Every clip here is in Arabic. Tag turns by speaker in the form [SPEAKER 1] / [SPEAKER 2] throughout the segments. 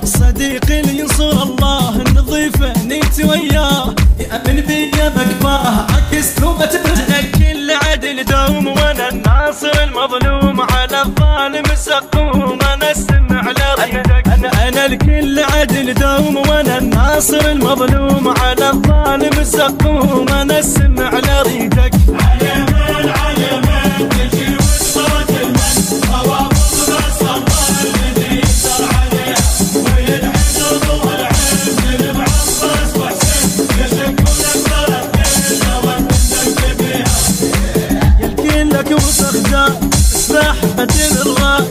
[SPEAKER 1] صديقي اللي ينصر الله النظيفه نيت وياه يأمن بيا بكفاه عكس توبة كل عدل دوم وانا الناصر المظلوم على الظالم السقوم انا السمع لريدك انا الكل عدل دوم وانا الناصر المظلوم على الظالم السقوم انا السمع لريدك اسمح بدل الراء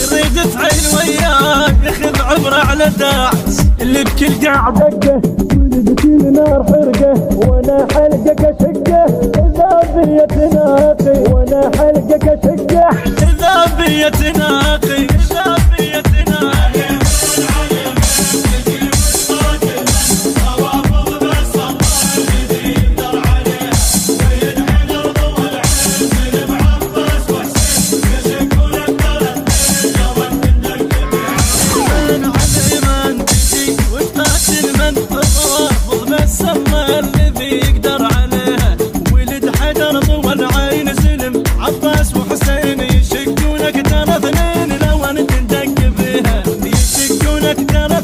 [SPEAKER 1] يريد فعيل وياك ياخذ عمره على داعس اللي بكل قاع دقه بكل نار حرقه وانا حلقك اشقه اذا بي تناقي وانا حلقك اشقه اذا بي تناقي اذا بي تناقي عباس وحسين يشقونك ترى اثنين لو انت ندق فيها يشقونك ترى